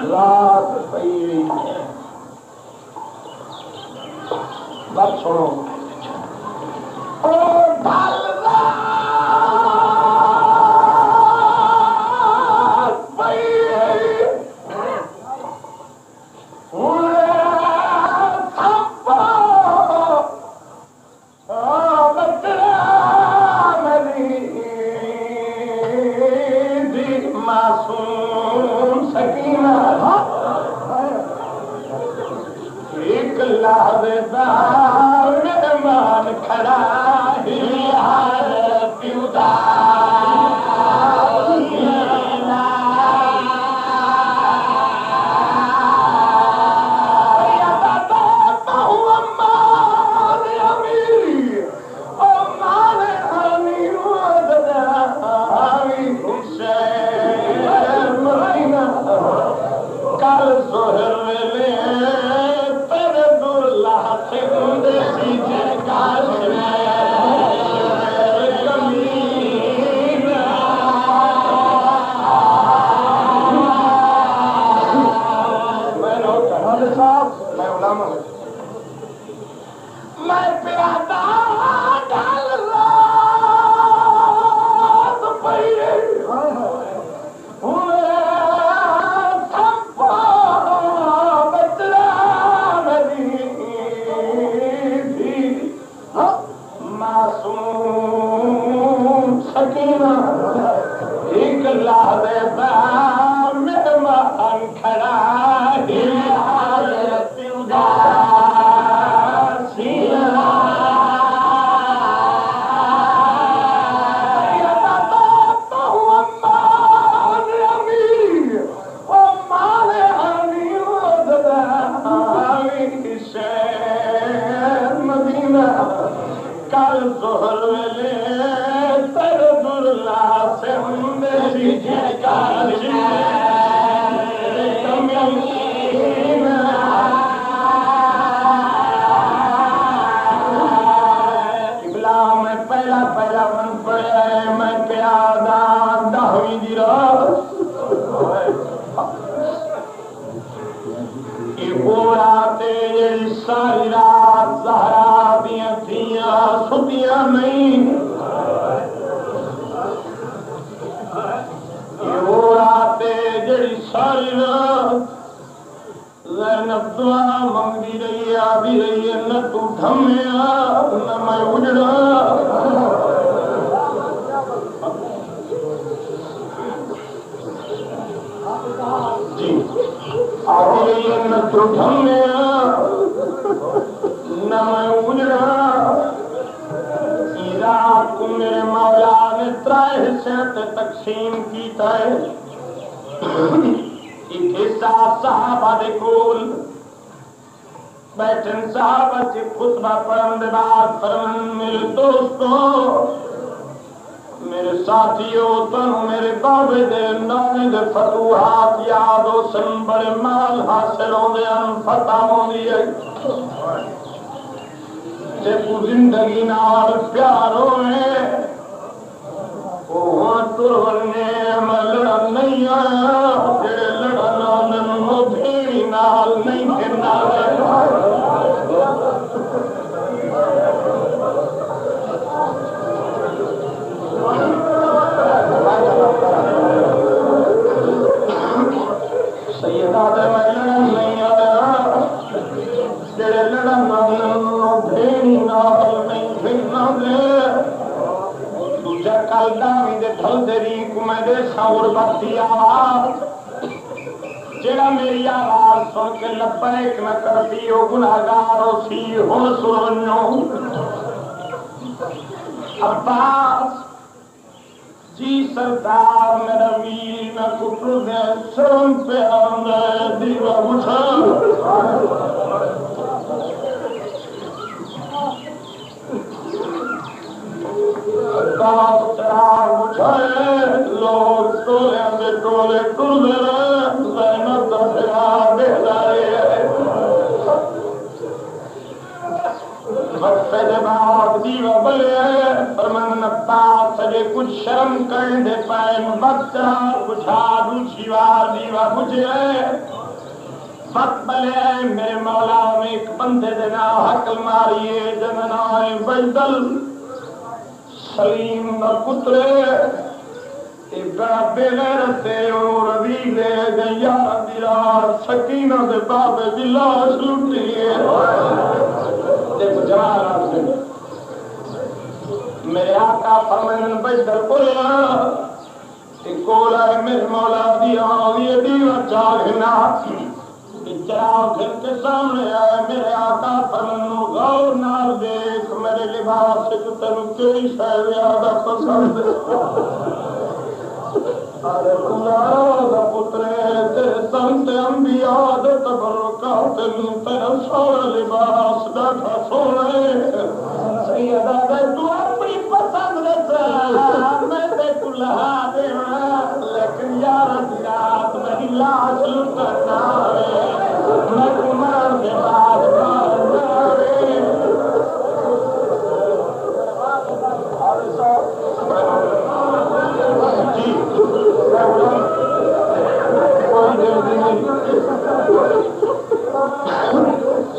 रात पई रही है। बात सुनो। ओ ढल रात पई मासूम सकीना एक लाभदार मेहमान खड़ा ही हार प्युदा तकसीम की साहबा दे कोल बैठन साहबा से खुतबा पढ़न दे बाद फरमान मेरे दोस्तों मेरे साथियों तनु मेरे बाबे दे नाने दे फतूहात याद हो सन बड़े माल हासिल होंदे अन फतह होंदी है जे जिंदगी नाल प्यार होवे तुरने मैं लड़न नहीं आया जेड़े लड़न आने भेड़ी नाल नहीं फिरना सैयदा दे मैं लड़न नहीं आया जेड़े लड़न आने भेड़ी नाल नहीं फिरना कल दावी दे थल देरी कुमें साउर बत्ती आवाज जेड़ा मेरी आवाज सुन के लब्बैक न करती हो गुनाहगार हो सी हुन सुनो अब्बास जी सरदार मेरा वीर न कुटु दे शर्म पे आंदे दीवा बुझा लोग टोले टोले टुरदे ज़ैनब दा प्यार देखदा वक्त दे बाद दीवा बले फरमान अब्बास मेरे कुछ शर्म करने दे पैन बच्चा बुझा दूसरी बार दीवा बुझे वक्त बले मेरे मौला में एक बंदे देना हकल मारिए जनना बजदल सलीम न पुत्र बड़ा बेगैरते और रवि ले गया दिरा सकीना दे बाबे दी लाश लुटिए देखो जवान मेरे आका फरमान बजदल बोला कोला मेरे मौला दिया ये दीवा जागना चराग घर के सामने आया मेरे आका फरमानो गौर नाल देख मेरे लिबास च तेनू केड़ी शै ज्यादा पसंद अरे कुलारा दा पुत्रे तेरे संत अंबिया दे तबरुकात नू तेरा सोहना लिबास डाठा सोहना सैयदा दे तू अपनी पसंद दस मैं ते कुल्हा देना लेकिन यार दी रात मेरी लाश लुटना मैं कुमार के बाद जी कोई जल्दी नहीं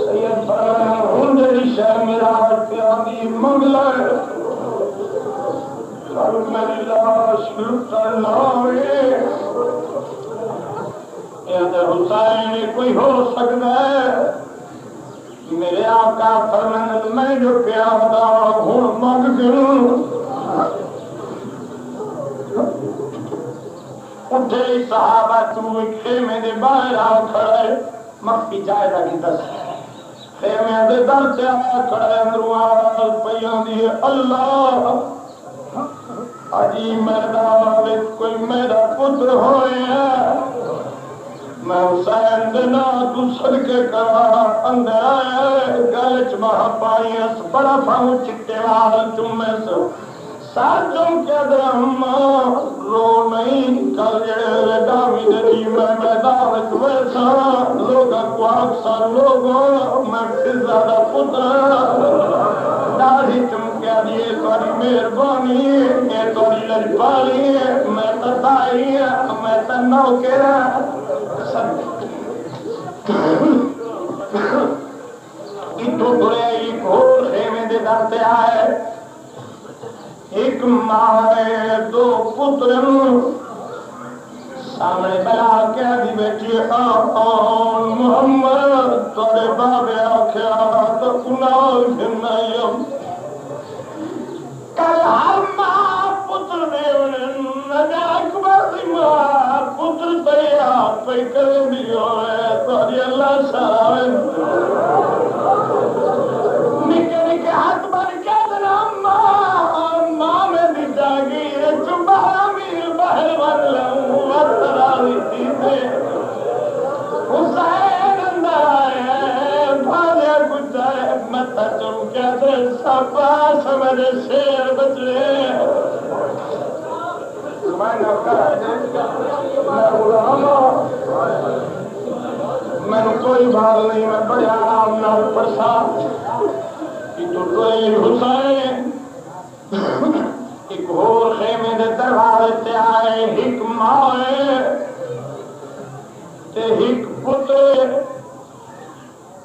सैयद फरमान मेरी शह मेरा प्यारी मंगला मेरी लाश लुटना हुसैन कोई हो सकता है मेरे आका फरमान मैं जो प्यादा हूं मंग गिनूं उठे सहाबा तू खेमे दे बाहर आ खड़े मक्की जायदा की दस खेमे दे दर से आ खड़े अंदरों आवाज पई आंदी है अल्लाह अजी मैदान विच कोई मेरा पुत्र होया मैं हुसैन दे ना तू सदके करा अंदर आया गल च महा पाई बड़ा पाऊं चिट्टे वाल चुम्मे से साजों क्या अम्मा रो नहीं कल जेड़े डावी दे मैं मैदान च वैसा लोगा को अक्सा लोगों मैं फिजा दा पुत्र दाढ़ी चमकिया दी थोड़ी मेहरबानी ये थोड़ी लड़पाली मैं तो दाई मैं तो नौकर इतों तुरे एक होर खेमे दे दर ते आए एक मां दो पुत्र सामने बला के दी बेटी मोहम्मद तोरे बाबे आख्या तो कुनाल फिरनायम कल हर मां पुत्र ने अकबर दी मां पुत्र तैयार पे कर दियो है तोरी अल्लाह सारे निके निके हाथ भर के मां में दी जागी चुबा मील बाहर वन लऊं वतराली दीदे हुसैन अंदर आए भाले गुजारे मत चमके दे सबा समझ शेर बचले मैंने कोई बात नहीं मैं बड़े आराम नाल पढ़ा हुसैन एक होर खेमे दे दरबार ते आए एक माए ते एक पुत्र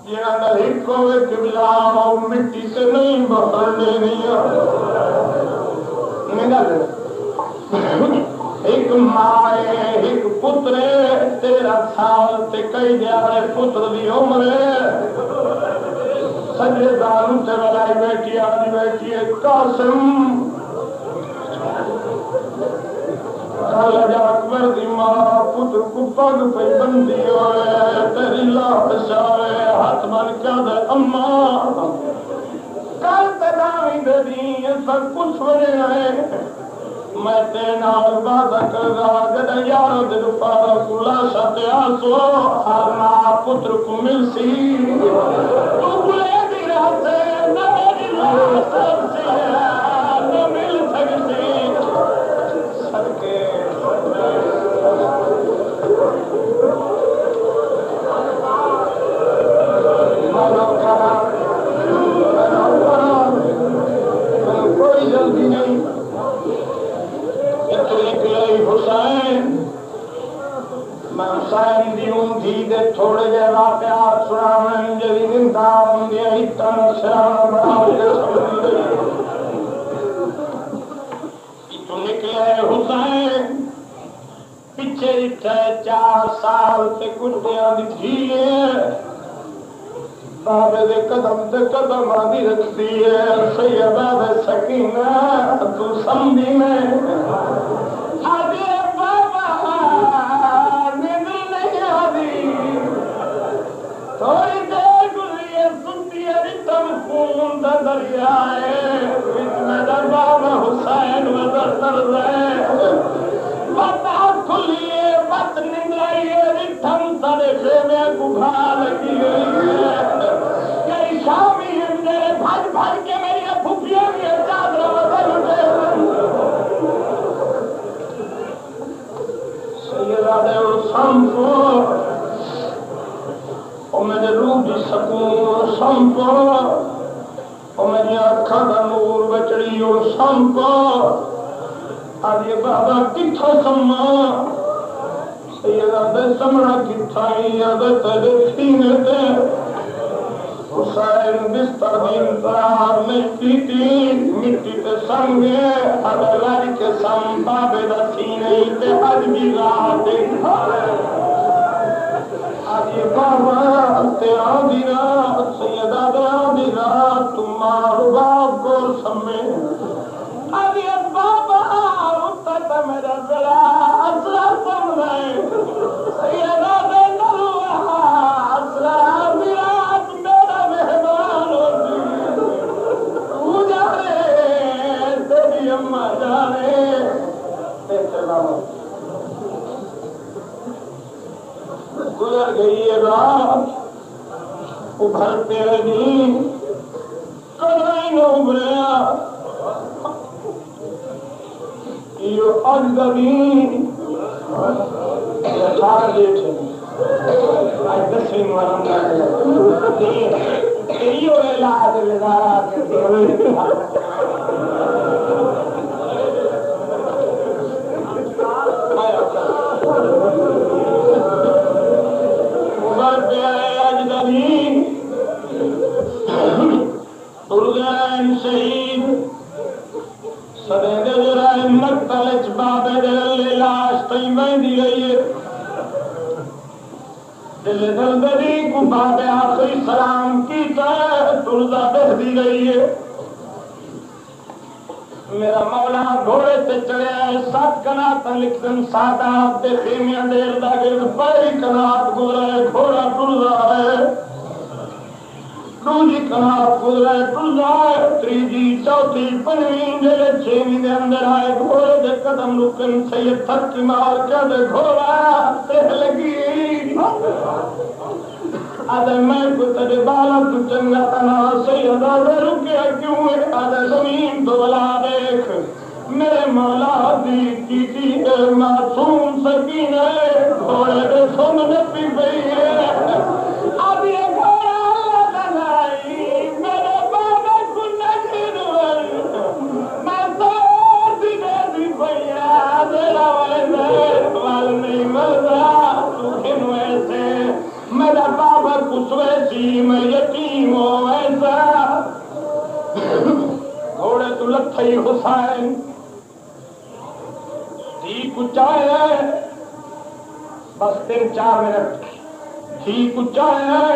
जिन्होंने एक होवे किबला मिट्टी से नहीं बदलने नहीं एक माए एक पुत्र 13 साल ते कई दिहाड़े पुत्र दी उम्र सजे दारू ते वालाई बैठी आदि बैठी है कासिम अकबर दी मां पुत्र को पग पे बंदी होए तेरी लाश आए हाथ बन क्या दे अम्मा कल तदावी दे दी सब कुछ बने है मैं तेरे नाल वादा करदा जद यारो दे पारा कुला सते आसो हर मां पुत्र को मिलसी तू बुले दी रात न मेरी लाश से न मिल सकती सदके कोई जल्दी नहीं हुसैन दी ऊंधी दे थोड़े जे वाकयात सुनावन जदी जिंदा होंदे इतन शराब बना के समझ इतु निकले हुसैन पीछे इथे 4 साल ते गुड्डियां दी थी बाबे दे कदम ते कदम आदि रखती है सैयदा दे सकीना तू समझी में आदि बाबा नींद नहीं आदि थोड़ी देर गुजरी है सुनती है रितम खून दा दरिया है इसमें बाबा हुसैन वजह दर्द है बता खुलिए बत निंद्राइए रितम सरे में गुभा लगी हुई है कई शामी मेरे भज भज के मेरी फुफिया की चादर बदल उठे सैयदा दे संपो ओ मेरे रूह दी सकून संपो ओ मेरी आँखों का नूर बचड़ी ओ संपो आदि बाबा किथा सम्मा सैयदा दे समरा किथा याद तेरे सीने ते हुसैन बिस्तर में इंतजार में पीती मिट्टी ते संगे अदलारी के संबा बेदा सीने ते हज भी रात आदि बाबा ते आदि रात सैयदा दे आदि रात तुम्हारो बाप को समय आदि बाबा उत्तर मेरा बड़ा असला समझे सैयदा दे नलवा असला विराट मेरा मेहमान तू जाने तेरी अम्मा जाने तेरे बाबा गुजर गई है रात उभरते रही कदाई न उभरिया यो अजगबी अठार डेट है आज 10वीं मुहर्रम यो इलाज लगा के शहीद सदे मकतल बाबे दे लाश तई बंदी गई है दिल दलदली को बाबे आखिरी सलाम की तुरदा बहदी गई है मेरा मौला घोड़े से चढ़े 7 कनात लिखन सादा ते खेमिया देर दा गिर्द पहली कनात गुजरे घोड़ा टुरदा है दूजी कनात गुजरे टुरदा है तीजी चौथी पंजवीं जेले 6वीं दे अंदर आए घोड़े दे कदम रुकन सैयद थकी मार के दे घोड़ा ते लगी आदे मैं को तेरे बाला तू चंगा तना सैयदा दे रुके क्यों है आदे जमीन तो बला देख मेरे मौला दी कीती मासूम सकीना घोड़े दे सुन नपी गई है आदि घोड़ा लगाई मेरे बाबा को नजर मैं तो दी भैया तेरा वाल नहीं मरदा तू किन ऐसे मेरा बाबा कुछ वैसी मैं यतीम हो ऐसा घोड़े तू लथई हुसैन ठीक ऊंचाए बस 3-4 मिनट ठीक ऊंचाए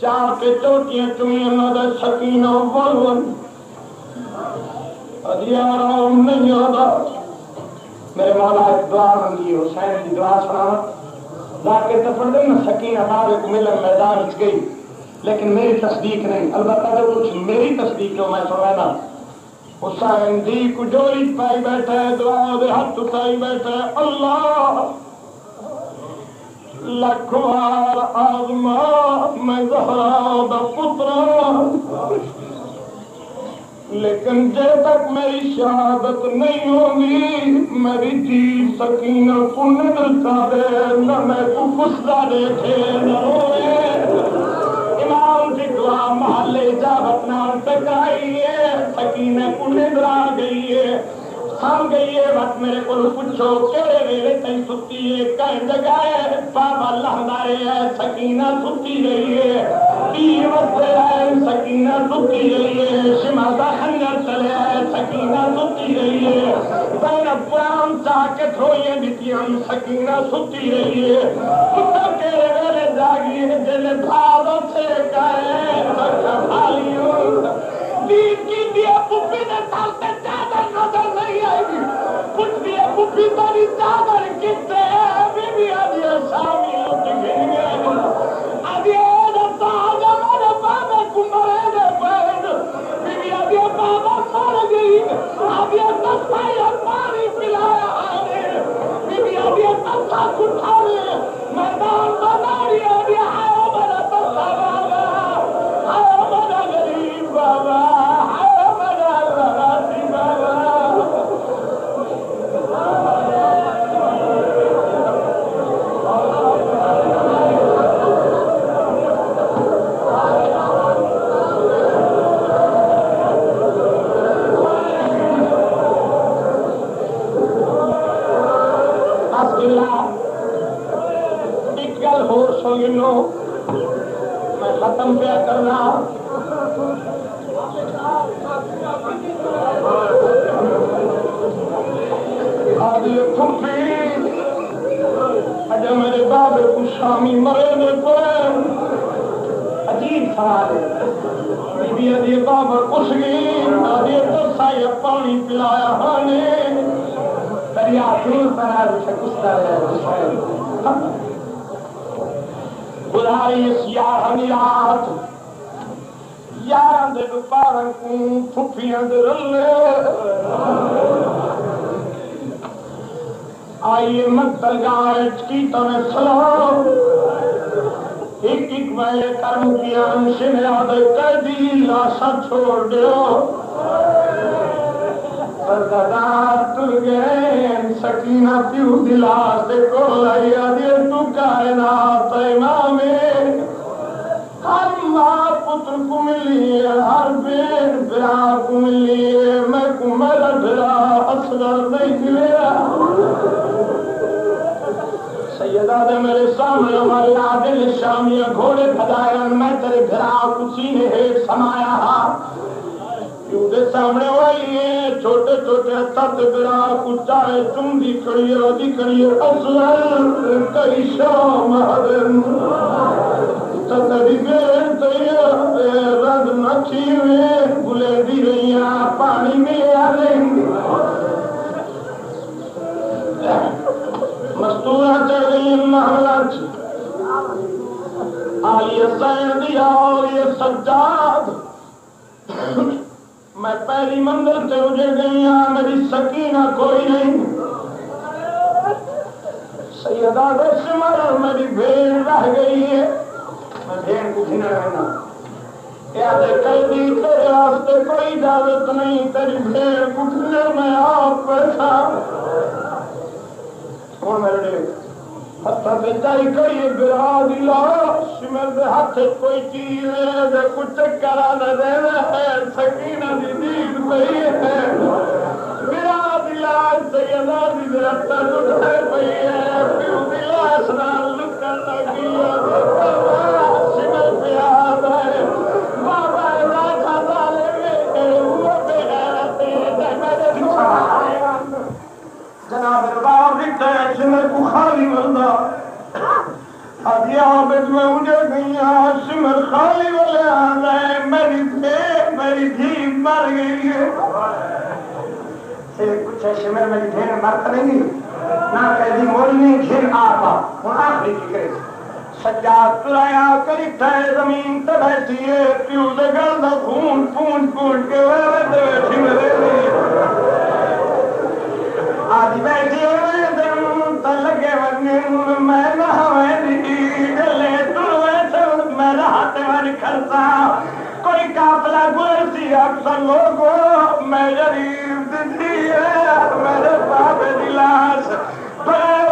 4 के चोटियां चुमियां नदा सकीना बोलवन अदियाराम नहीं आता मेरे मौला एक दुआ मंगी हुसैन की दुआ सुना जाके तो पढ़ देना सकीना बाबे को मिलन मैदान च गई लेकिन मेरी तस्दीक नहीं अलबत्ता जब कुछ मेरी तस्दीक हो मैं सुना हुसैन दी को जोड़ी पाई बैठा है दुआ दे हाथ उठाई बैठा है अल्लाह लखवार आजमा मैं ज़हरा दा पुत्रा लेकिन जब तक मेरी शहादत नहीं होगी मेरी दी सकीना को नजर का दे न मैं को गुस्सा देखे न रोए इमाम की दुआ महल्ले जा अपना टकाई है सकीना को नजर आ गई है सम गई है वक्त मेरे को पूछो केड़े वेले तई सुती है कई जगह है बाबा लहदाए है सकीना सुती रही है तीर वस्ते है सकीना सुती रही है शिमा दा खंजर चले है सकीना सुती रही है ज़ैनब कुरान चाह के थ्रोइए दितियां सकीना सुती रही है पुत्र केड़े वेले जागी है जेले भादो से गए तक भालियों दीन की दिया पुप्पी ने सालते चादर नजर नहीं आएगी कुछ दिया पुप्पी तारी चादर कितने है बीबी आदिया शामी लुट गई आदिया दस्ता आजा मेरे बाबा कुंभरे ने पैर बीबी आदिया बाबा मर गई आदिया दस्ता या पानी पिलाया आने बीबी आदिया दस्ता कुठारे मैदान बना रही आदिया आया मेरा दस्ता बाबा आया मेरा गरीब बाबा मैं खत्म क्या करना अजय मेरे बाबे को शामी मरे ने पर अजीब सवाल है बीबी अदी बाबा कुछ गई अदी तो साया पानी पिलाया हाने दरिया दूर बना कुछता है बुधारी इस यार रात यार दे पारन को फुफियां दे रले आइए मंतल गाय की तने सलाम एक एक वाले कर्म की अंश में याद कर दी लाशा छोड़ दो सरदार तुल गए सकीना प्यू दिला से को लिया दे तू कायनात इमामे हर माँ पुत्र को मिली है हर बेर बिरा को मिली है मैं को मेरा बिरा असगर नहीं मिलेगा सैयदा दे मेरे सामने हमारे आदिल शामिया घोड़े फदायन मैं तेरे बिरा को सीने हेठ समाया उदे सामने वही है छोटे छोटे तत बिरा कुचा है तुम दिखड़ी असर कई शाम हरन ततरी बेर तैया रंग नखी में बुले दी रैया पानी में आ लेंगे मस्तूरा चढ़ गई महला आलिया सैन दिया और ये सज्जाद मैं पहली मंजिल से उजड़ गई मेरी सकीना कोई नहीं सैयदा सिमर मेरी भेड़ रह गई है मैं भेड़ कुछ न रहना याद कर दी तेरे वास्ते कोई इजाजत नहीं तेरी भेड़ कुछ मैं आप पैसा कौन मेरे हत्था पे जाई करिए बिरा दिला सिमर दे हाथ कोई चीज है कुछ करा न देना है सकीना दी दीद पई है बिरा दिला सैयदा दी रत्ता उठाए पई है प्यू दिला सनाल लुकन लगी है सिमर पे याद है बाबा राजा वाले में वो बेहते मेरे जनाब बाब दिखता है सिमर को खाली बंदा अब यहाँ पे मैं उजड़ गई सिमर खाली वाले आ गए मेरी धी मर गई है कुछ सिमर मेरी भेड़ मर नहीं ना कहीं मोरनी घिर आता हूँ आखिरी फिक्रे सज्जा तुराया करी थे जमीन ते बैठी है प्यू दे गल दा खून पूंछ पूंछ के बैठी मेरे आदि बैठी लगे वगन मैं गले तुर मेरा हाथ वन खरसा कोई काफला गुजरती अक्सर लोगों मैं गरीब दी है मेरे बाप की लाश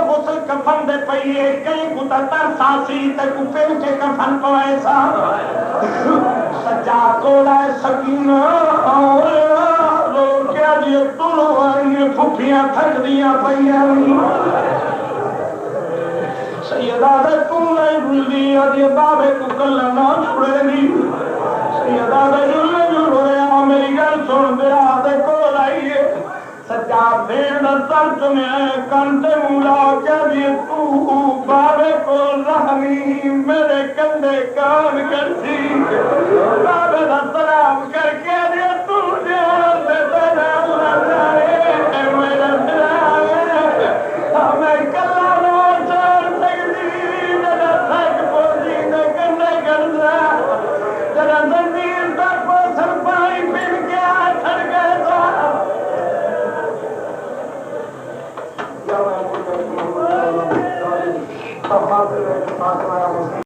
गुसल कफन दे पई कई कुतर सासी तक फिर के कफन पवाए सा सज्जा कोड़ा सकीना और लोग क्या जी तुलो फुफियां थकदियां पईयां सैयदा दे तू नहीं भूलदी अजे बाबे को कल्ला ना छुड़ेगी सैयदा दे जुल्ले जुलोया मेरी गल सुन दे आदे कोल आईए सच्चा भेड़ सर तुम्हें कंधे मुला के भी तू बाबे को रहनी मेरे कंधे कान करती बाबे का सलाम करके